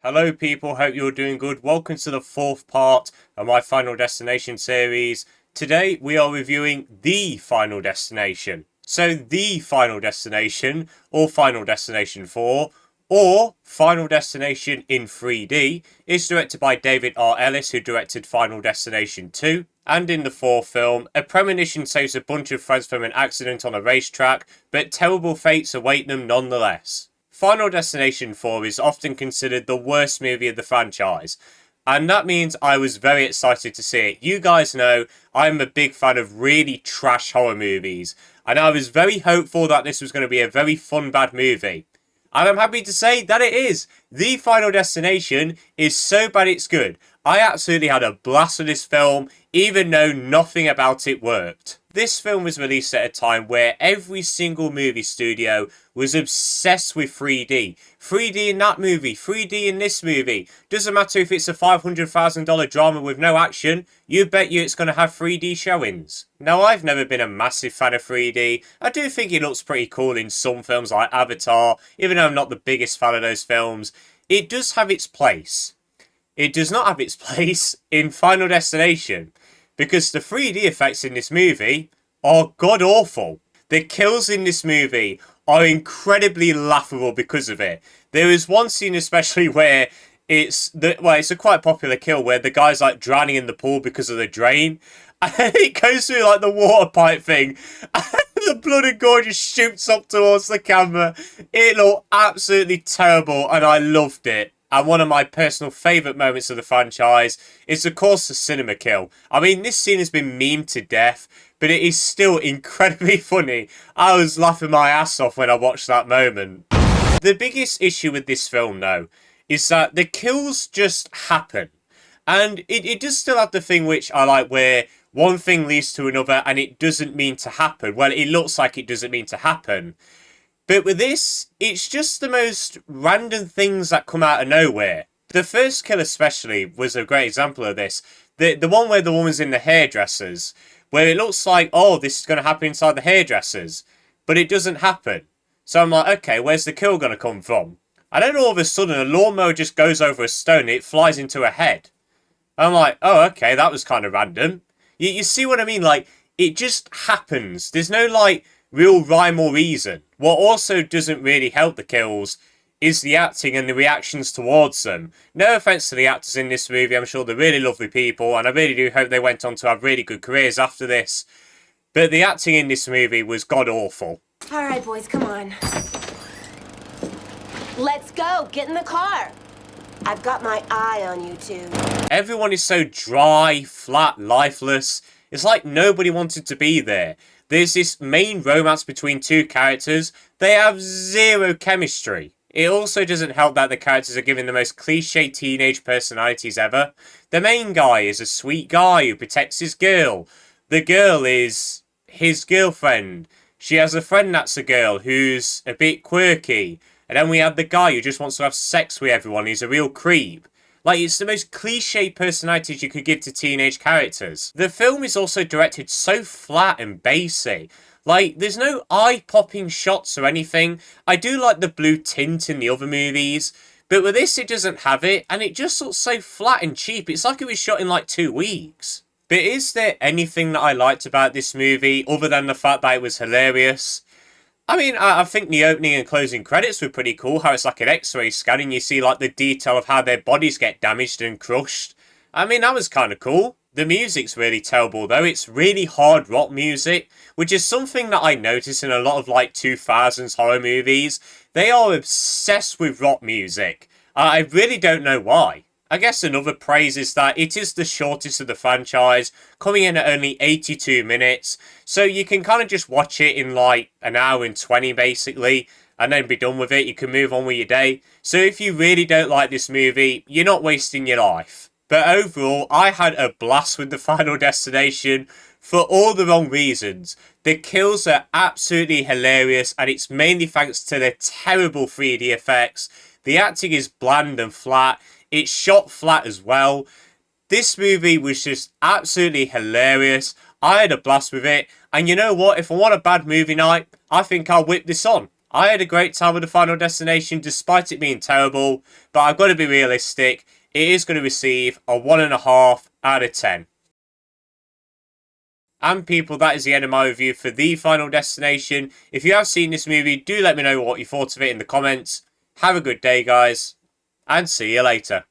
Hello people, hope you're doing good. Welcome to the fourth part of my Final Destination series. Today we are reviewing The Final Destination. So The Final Destination, or Final Destination 4, or Final Destination in 3D, is directed by David R. Ellis, who directed Final Destination 2. And in the fourth film, a premonition saves a bunch of friends from an accident on a racetrack, but terrible fates await them nonetheless. Final Destination 4 is often considered the worst movie of the franchise, and that means I was very excited to see it. You guys know I'm a big fan of really trash horror movies, and I was very hopeful that this was going to be a very fun bad movie. And I'm happy to say that it is. The Final Destination is so bad it's good. I absolutely had a blast with this film, even though nothing about it worked. This film was released at a time where every single movie studio was obsessed with 3D. 3D in that movie, 3D in this movie. Doesn't matter if it's a $500,000 drama with no action, you bet you it's going to have 3D showings. Now, I've never been a massive fan of 3D. I do think it looks pretty cool in some films like Avatar, even though I'm not the biggest fan of those films. It does have its place. It does not have its place in Final Destination, because the 3D effects in this movie are god-awful. The kills in this movie are incredibly laughable because of it. There is one scene especially where it's a quite popular kill where the guy's like drowning in the pool because of the drain, and it goes through like the water pipe thing, and the blood and gore just shoots up towards the camera. It looked absolutely terrible, and I loved it. And one of my personal favourite moments of the franchise is, of course, the cinema kill. I mean, this scene has been memed to death, but it is still incredibly funny. I was laughing my ass off when I watched that moment. The biggest issue with this film, though, is that the kills just happen. And it does still have the thing which I like, where one thing leads to another and it doesn't mean to happen. Well, it looks like it doesn't mean to happen. But with this, it's just the most random things that come out of nowhere. The first kill especially was a great example of this. The one where the woman's in the hairdressers, where it looks like, oh, this is going to happen inside the hairdressers, but it doesn't happen. So I'm like, okay, where's the kill going to come from? And then all of a sudden, a lawnmower just goes over a stone and it flies into her head. I'm like, oh, okay, that was kind of random. You see what I mean? Like, it just happens. There's no, like, real rhyme or reason. What also doesn't really help the kills is the acting and the reactions towards them. No offence to the actors in this movie, I'm sure they're really lovely people, and I really do hope they went on to have really good careers after this. But the acting in this movie was god-awful. Alright, boys, come on. Let's go! Get in the car! I've got my eye on you two. Everyone is so dry, flat, lifeless. It's like nobody wanted to be there. There's this main romance between two characters. They have zero chemistry. It also doesn't help that the characters are given the most cliche teenage personalities ever. The main guy is a sweet guy who protects his girl. The girl is his girlfriend. She has a friend that's a girl who's a bit quirky. And then we have the guy who just wants to have sex with everyone. He's a real creep. Like, it's the most cliche personalities you could give to teenage characters. The film is also directed so flat and basic. Like, there's no eye-popping shots or anything. I do like the blue tint in the other movies, but with this it doesn't have it, and it just looks so flat and cheap. It's like it was shot in like 2 weeks. But is there anything that I liked about this movie, other than the fact that it was hilarious? I mean, I think the opening and closing credits were pretty cool, how it's like an x-ray scan and you see like the detail of how their bodies get damaged and crushed. I mean, that was kind of cool. The music's really terrible though, it's really hard rock music, which is something that I notice in a lot of like 2000s horror movies. They are obsessed with rock music. I really don't know why. I guess another praise is that it is the shortest of the franchise, coming in at only 82 minutes, so you can kind of just watch it in like an hour and 20 basically, and then be done with it. You can move on with your day. So if you really don't like this movie, you're not wasting your life. But overall, I had a blast with the Final Destination for all the wrong reasons. The kills are absolutely hilarious, and it's mainly thanks to the terrible 3D effects. The acting is bland and flat. It's shot flat as well. This movie was just absolutely hilarious. I had a blast with it. And you know what? If I want a bad movie night, I think I'll whip this on. I had a great time with the Final Destination despite it being terrible, but I've got to be realistic. It is going to receive a 1.5 out of 10. And people, that is the end of my review for The Final Destination. If you have seen this movie, do let me know what you thought of it in the comments. Have a good day, guys, and see you later.